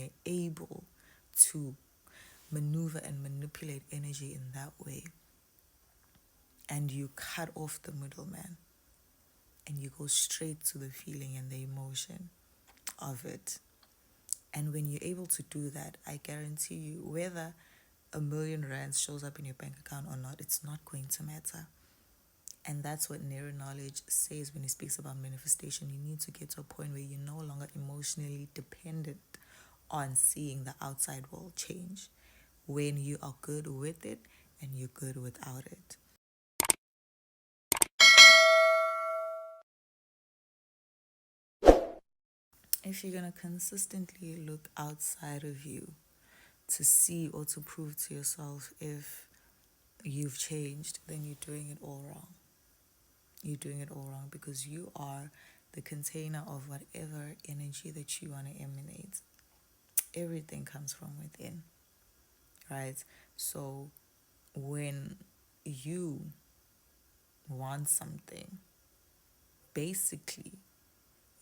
you're able to maneuver and manipulate energy in that way, and you cut off the middleman and you go straight to the feeling and the emotion of it. And when you're able to do that, I guarantee you, whether R1,000,000 shows up in your bank account or not, it's not going to matter. And that's what Nero Knowledge says when he speaks about manifestation. You need to get to a point where you're no longer emotionally dependent on seeing the outside world change, when you are good with it and you're good without it. If you're going to consistently look outside of you to see or to prove to yourself if you've changed, then you're doing it all wrong. You're doing it all wrong, because you are the container of whatever energy that you want to emanate. Everything comes from within, right? So when you want something, basically,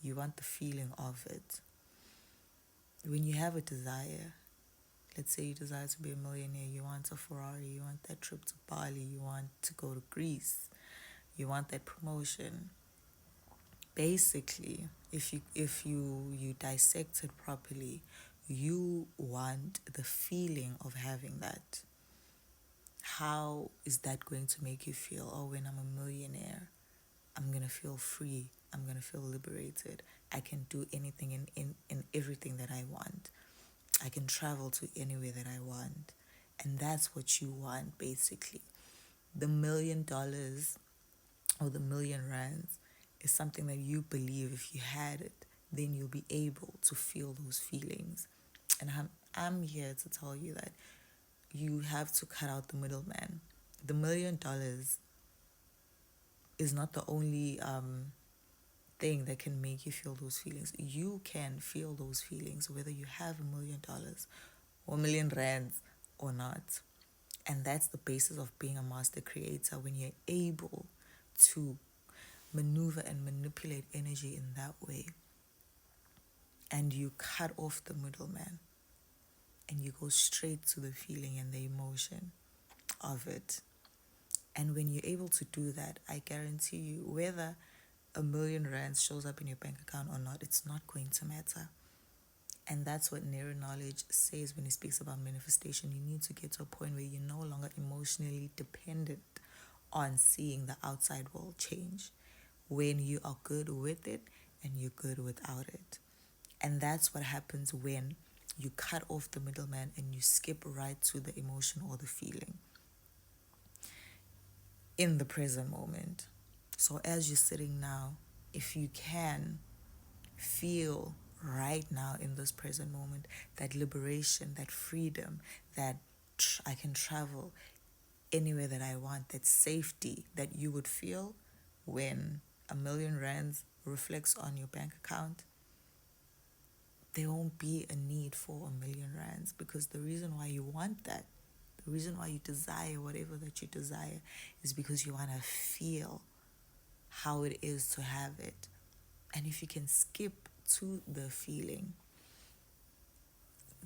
you want the feeling of it. When you have a desire, let's say you desire to be a millionaire, you want a Ferrari, you want that trip to Bali, you want to go to Greece, you want that promotion. Basically, if you dissect it properly, you want the feeling of having that. How is that going to make you feel? Oh, when I'm a millionaire, I'm going to feel free. I'm going to feel liberated. I can do anything and everything that I want. I can travel to anywhere that I want. And that's what you want, basically. The $1,000,000 or the R1,000,000 is something that you believe if you had it, then you'll be able to feel those feelings. And I'm here to tell you that you have to cut out the middleman. The $1,000,000 is not the only thing that can make you feel those feelings. You can feel those feelings whether you have $1,000,000 or R1,000,000 or not. And that's the basis of being a master creator, when you're able to maneuver and manipulate energy in that way, and you cut off the middleman and you go straight to the feeling and the emotion of it. And when you're able to do that, I guarantee you, whether R1,000,000 shows up in your bank account or not, it's not going to matter. And that's what Nero Knowledge says when he speaks about manifestation. You need to get to a point where you're no longer emotionally dependent on seeing the outside world change, when you are good with it and you're good without it. And that's what happens when you cut off the middleman and you skip right to the emotion or the feeling in the present moment. So as you're sitting now, if you can feel right now in this present moment that liberation, that freedom, that I can travel anywhere that I want, that safety that you would feel when R1,000,000 reflects on your bank account, there won't be a need for R1,000,000, because the reason why you want that, the reason why you desire whatever that you desire, is because you want to feel how it is to have it. And if you can skip to the feeling,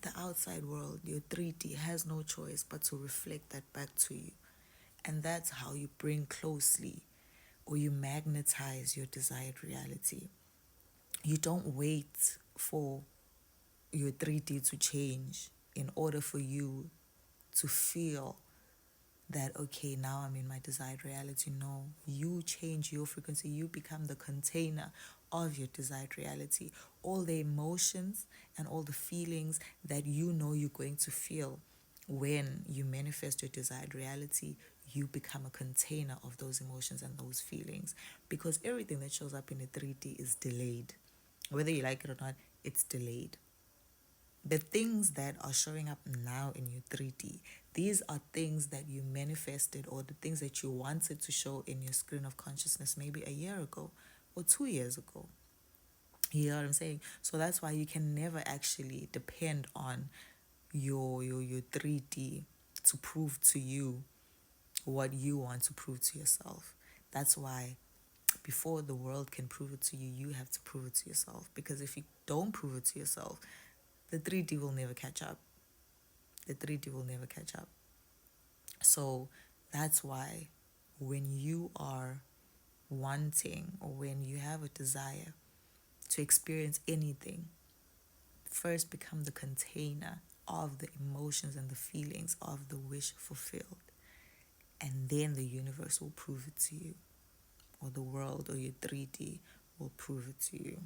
the outside world, your 3D, has no choice but to reflect that back to you. And that's how you bring closely, or you magnetize, your desired reality. You don't wait for your 3D to change in order for you to feel that, okay, now I'm in my desired reality. No, you change your frequency. You become the container of your desired reality. All the emotions and all the feelings that you know you're going to feel when you manifest your desired reality, you become a container of those emotions and those feelings, because everything that shows up in a 3D is delayed. Whether you like it or not, it's delayed. The things that are showing up now in your 3D, these are things that you manifested, or the things that you wanted to show in your screen of consciousness maybe a year ago or 2 years ago. You know what I'm saying? So that's why you can never actually depend on your 3D to prove to you what you want to prove to yourself. That's why before the world can prove it to you, you have to prove it to yourself. Because if you don't prove it to yourself, the 3D will never catch up. The 3D will never catch up. So that's why when you are wanting or when you have a desire to experience anything, first become the container of the emotions and the feelings of the wish fulfilled. And then the universe will prove it to you, or the world or your 3D will prove it to you.